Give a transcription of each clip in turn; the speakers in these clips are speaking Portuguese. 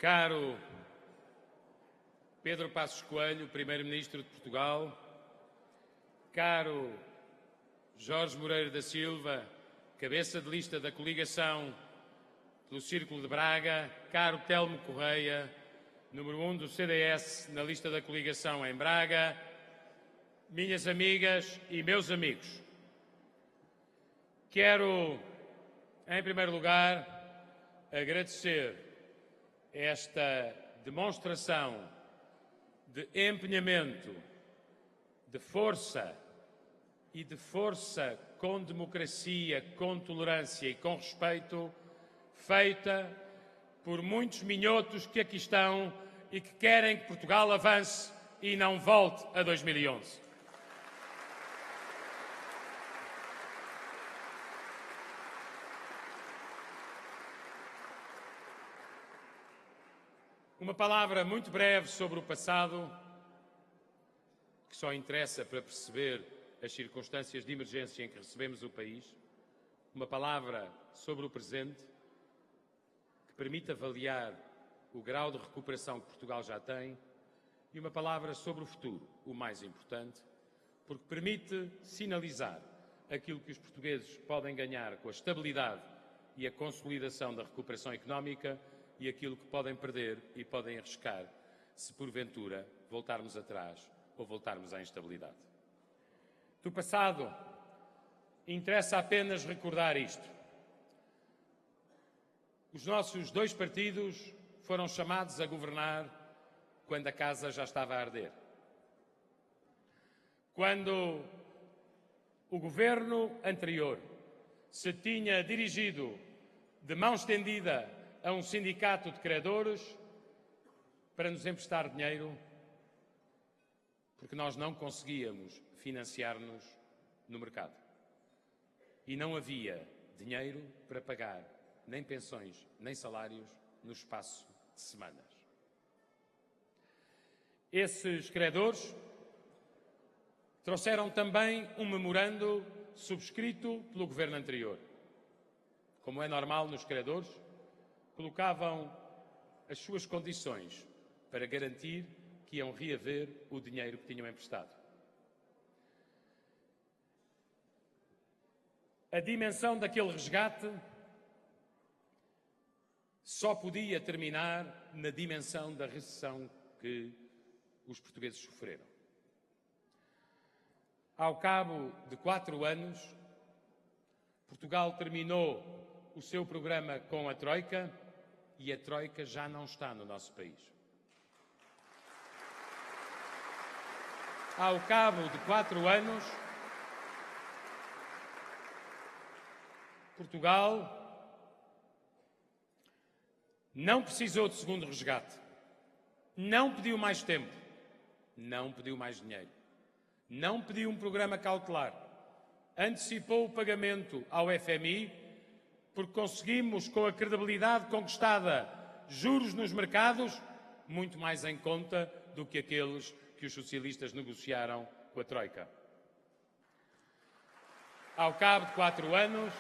Caro Pedro Passos Coelho, Primeiro-Ministro de Portugal, caro Jorge Moreira da Silva, cabeça de lista da coligação pelo Círculo de Braga, caro Telmo Correia, número 1 do CDS na lista da coligação em Braga, minhas amigas e meus amigos. Quero, em primeiro lugar, agradecer esta demonstração de empenhamento, de força e de força com democracia, com tolerância e com respeito, feita por muitos minhotos que aqui estão e que querem que Portugal avance e não volte a 2011. Uma palavra muito breve sobre o passado, que só interessa para perceber as circunstâncias de emergência em que recebemos o país. Uma palavra sobre o presente, que permite avaliar o grau de recuperação que Portugal já tem. E uma palavra sobre o futuro, o mais importante, porque permite sinalizar aquilo que os portugueses podem ganhar com a estabilidade e a consolidação da recuperação económica e aquilo que podem perder e podem arriscar se, porventura, voltarmos atrás ou voltarmos à instabilidade. Do passado, interessa apenas recordar isto. Os nossos dois partidos foram chamados a governar quando a casa já estava a arder. Quando o governo anterior se tinha dirigido de mão estendida a um sindicato de credores para nos emprestar dinheiro, porque nós não conseguíamos financiar-nos no mercado. E não havia dinheiro para pagar nem pensões, nem salários no espaço de semanas. Esses credores trouxeram também um memorando subscrito pelo governo anterior. Como é normal nos credores, colocavam as suas condições para garantir que iam reaver o dinheiro que tinham emprestado. A dimensão daquele resgate só podia terminar na dimensão da recessão que os portugueses sofreram. Ao cabo de 4 anos, Portugal terminou o seu programa com a Troika e a Troika já não está no nosso país. Ao cabo de 4 anos, Portugal não precisou de segundo resgate, não pediu mais tempo, não pediu mais dinheiro, não pediu um programa cautelar, antecipou o pagamento ao FMI, porque conseguimos, com a credibilidade conquistada, juros nos mercados, muito mais em conta do que aqueles que os socialistas negociaram com a Troika. Ao cabo de 4 anos,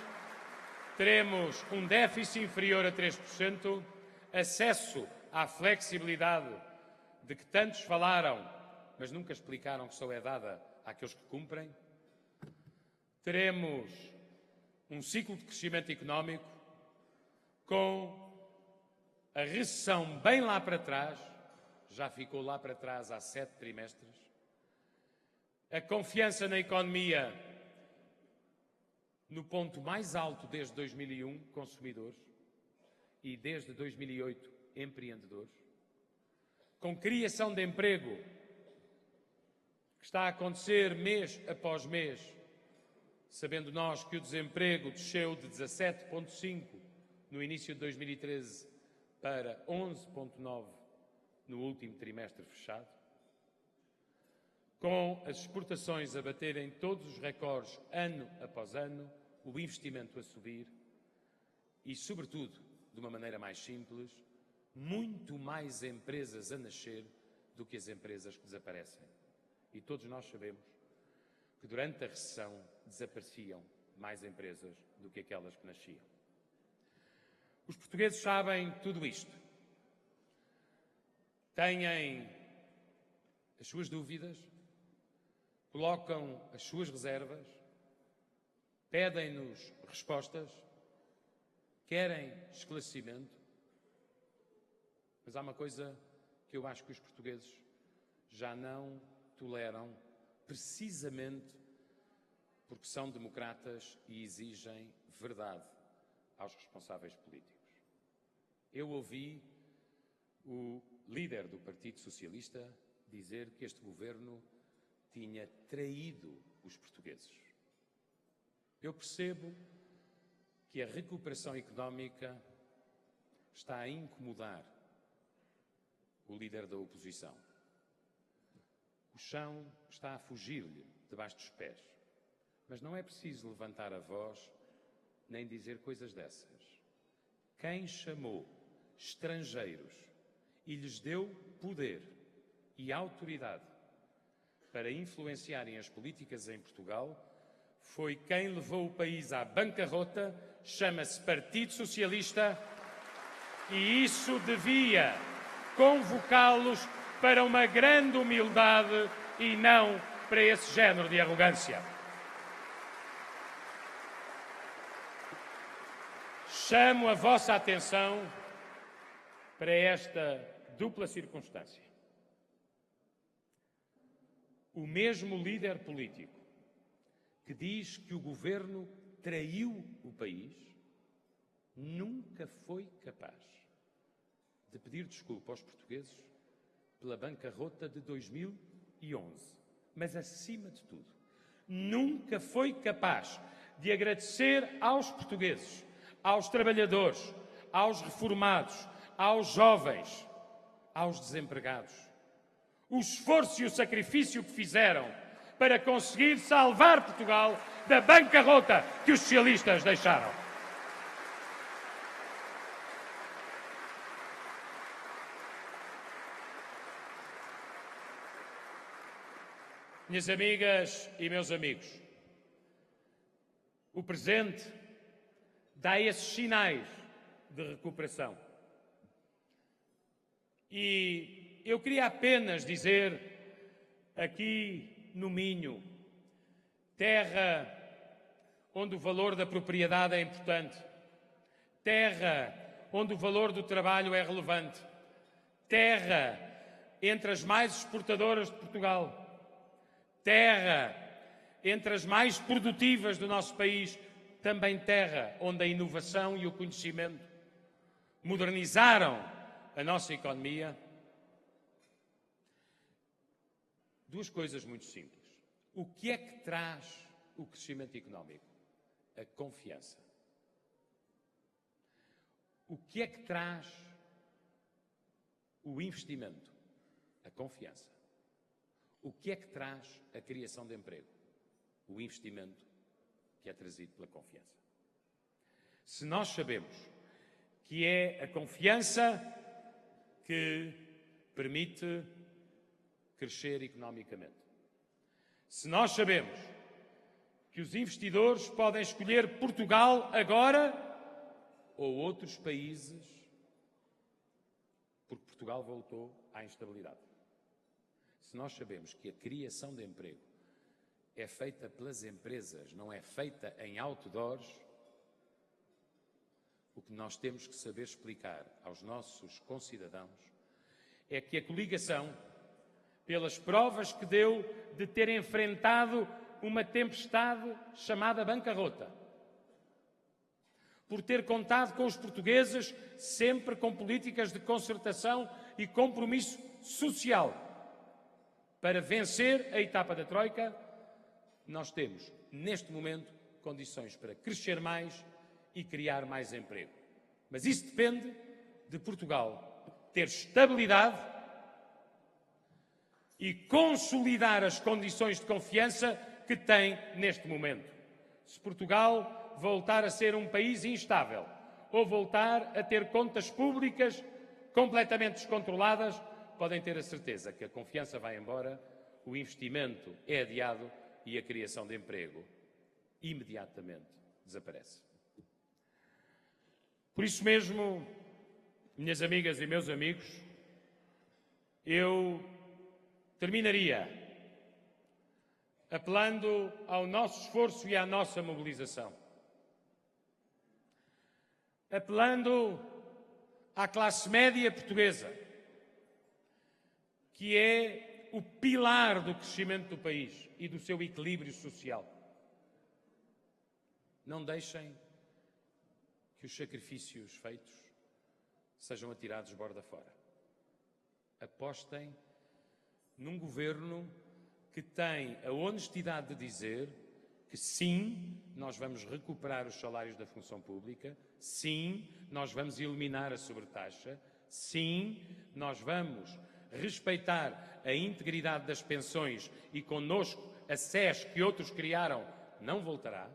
teremos um déficit inferior a 3%, acesso à flexibilidade de que tantos falaram, mas nunca explicaram que só é dada àqueles que cumprem. Teremos um ciclo de crescimento económico com a recessão bem lá para trás, já ficou lá para trás há 7 trimestres, a confiança na economia no ponto mais alto desde 2001, consumidores, e desde 2008, empreendedores, com criação de emprego que está a acontecer mês após mês, sabendo nós que o desemprego desceu de 17,5 no início de 2013 para 11,9 no último trimestre fechado, com as exportações a baterem todos os recordes ano após ano, o investimento a subir e, sobretudo, de uma maneira mais simples, muito mais empresas a nascer do que as empresas que desaparecem. E todos nós sabemos que durante a recessão desapareciam mais empresas do que aquelas que nasciam. Os portugueses sabem tudo isto. têm as suas dúvidas, colocam as suas reservas, pedem-nos respostas, querem esclarecimento. Mas há uma coisa que eu acho que os portugueses já não toleram, precisamente porque são democratas e exigem verdade aos responsáveis políticos. Eu ouvi o líder do Partido Socialista dizer que este governo tinha traído os portugueses. Eu percebo que a recuperação económica está a incomodar o líder da oposição. O chão está a fugir-lhe debaixo dos pés. Mas não é preciso levantar a voz nem dizer coisas dessas. Quem chamou estrangeiros e lhes deu poder e autoridade para influenciarem as políticas em Portugal foi quem levou o país à bancarrota, chama-se Partido Socialista, e isso devia convocá-los para uma grande humildade e não para esse género de arrogância. Chamo a vossa atenção para esta dupla circunstância. O mesmo líder político que diz que o governo traiu o país nunca foi capaz de pedir desculpa aos portugueses pela bancarrota de 2011. Mas, acima de tudo, nunca foi capaz de agradecer aos portugueses, aos trabalhadores, aos reformados, aos jovens, aos desempregados, o esforço e o sacrifício que fizeram para conseguir salvar Portugal da bancarrota que os socialistas deixaram. Minhas amigas e meus amigos, o presente dá esses sinais de recuperação. E eu queria apenas dizer aqui no Minho, terra onde o valor da propriedade é importante, terra onde o valor do trabalho é relevante, terra entre as mais exportadoras de Portugal, terra entre as mais produtivas do nosso país, também terra onde a inovação e o conhecimento modernizaram a nossa economia. Duas coisas muito simples. O que é que traz o crescimento económico? A confiança. O que é que traz o investimento? A confiança. O que é que traz a criação de emprego? O investimento que é trazido pela confiança. Se nós sabemos que é a confiança que permite crescer economicamente, se nós sabemos que os investidores podem escolher Portugal agora ou outros países, porque Portugal voltou à instabilidade, se nós sabemos que a criação de emprego é feita pelas empresas, não é feita em outdoors, o que nós temos que saber explicar aos nossos concidadãos é que a coligação, pelas provas que deu de ter enfrentado uma tempestade chamada bancarrota, por ter contado com os portugueses sempre com políticas de concertação e compromisso social para vencer a etapa da Troika, nós temos, neste momento, condições para crescer mais e criar mais emprego. Mas isso depende de Portugal ter estabilidade e consolidar as condições de confiança que tem neste momento. Se Portugal voltar a ser um país instável ou voltar a ter contas públicas completamente descontroladas, podem ter a certeza que a confiança vai embora, o investimento é adiado e a criação de emprego imediatamente desaparece. Por isso mesmo, minhas amigas e meus amigos, Eu terminaria apelando ao nosso esforço e à nossa mobilização. Apelando à classe média portuguesa, que é o pilar do crescimento do país e do seu equilíbrio social. Não deixem que os sacrifícios feitos sejam atirados borda fora. Apostem num governo que tem a honestidade de dizer que sim, nós vamos recuperar os salários da função pública, sim, nós vamos eliminar a sobretaxa, sim, nós vamos respeitar a integridade das pensões e connosco a SES que outros criaram não voltará.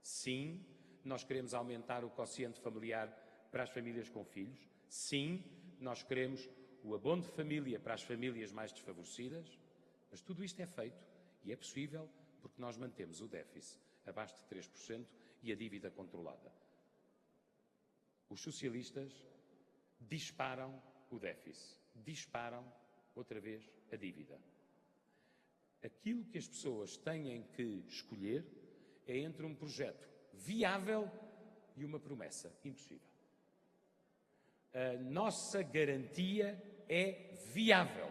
Sim, nós queremos aumentar o quociente familiar para as famílias com filhos. Sim, nós queremos o abono de família para as famílias mais desfavorecidas. Mas tudo isto é feito e é possível porque nós mantemos o déficit abaixo de 3% e a dívida controlada. Os socialistas disparam o déficit, disparam outra vez a dívida. Aquilo que as pessoas têm que escolher é entre um projeto viável e uma promessa impossível. A nossa garantia é viável.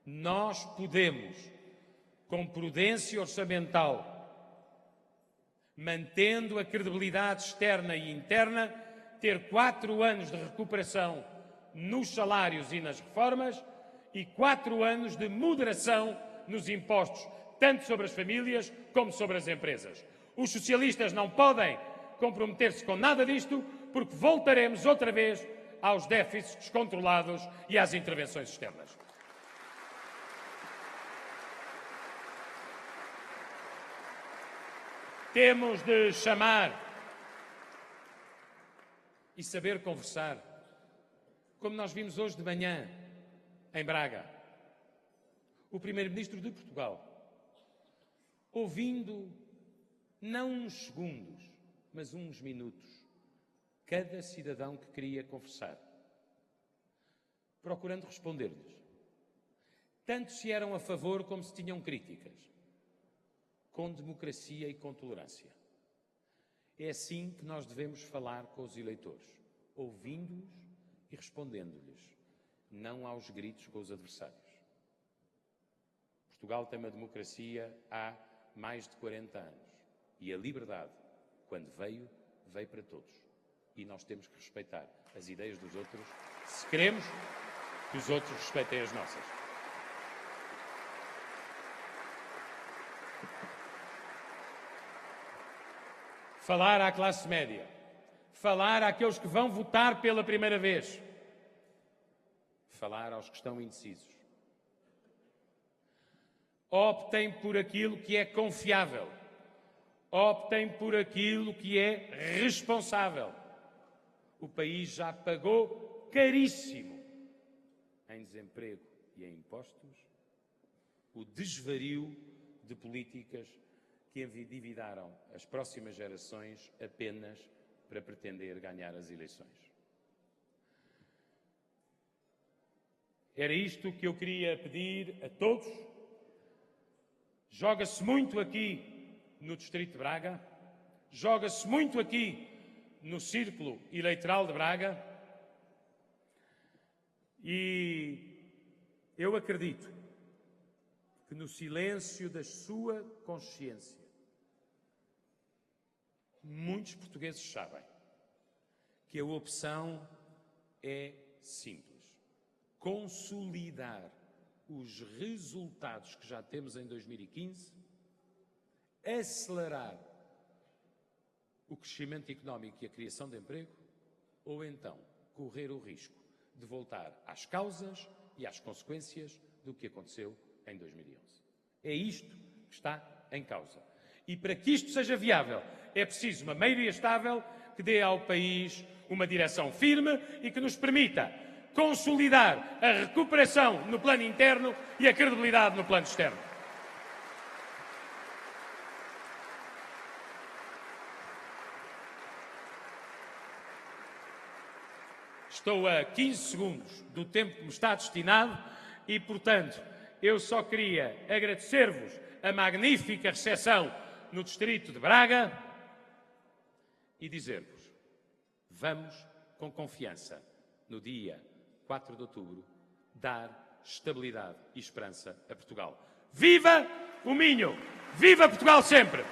Nós podemos, com prudência orçamental, mantendo a credibilidade externa e interna, ter 4 anos de recuperação nos salários e nas reformas e 4 anos de moderação nos impostos, tanto sobre as famílias como sobre as empresas. Os socialistas não podem comprometer-se com nada disto, porque voltaremos outra vez aos déficits descontrolados e às intervenções externas. Temos de chamar e saber conversar, como nós vimos hoje de manhã em Braga. O Primeiro-Ministro de Portugal, ouvindo não uns segundos, mas uns minutos, cada cidadão que queria conversar, procurando responder-lhes, tanto se eram a favor como se tinham críticas, com democracia e com tolerância. É assim que nós devemos falar com os eleitores, ouvindo-os e respondendo-lhes, não aos gritos com os adversários. Portugal tem uma democracia há mais de 40 anos e a liberdade, quando veio, veio para todos. E nós temos que respeitar as ideias dos outros se queremos que os outros respeitem as nossas. Falar à classe média, falar àqueles que vão votar pela primeira vez, falar aos que estão indecisos. Optem por aquilo que é confiável, optem por aquilo que é responsável. O país já pagou caríssimo em desemprego e em impostos o desvario de políticas que endividaram as próximas gerações apenas para pretender ganhar as eleições. Era isto que eu queria pedir a todos. Joga-se muito aqui no Distrito de Braga, joga-se muito aqui no Círculo Eleitoral de Braga e eu acredito que no silêncio da sua consciência muitos portugueses sabem que a opção é simples. Consolidar os resultados que já temos em 2015, acelerar o crescimento económico e a criação de emprego, ou então correr o risco de voltar às causas e às consequências do que aconteceu em 2011. É isto que está em causa. E para que isto seja viável, é preciso uma maioria estável que dê ao país uma direção firme e que nos permita consolidar a recuperação no plano interno e a credibilidade no plano externo. Estou a 15 segundos do tempo que me está destinado e, portanto, eu só queria agradecer-vos a magnífica recepção no distrito de Braga e dizer-vos: vamos, com confiança, no dia 4 de outubro, dar estabilidade e esperança a Portugal. Viva o Minho! Viva Portugal sempre!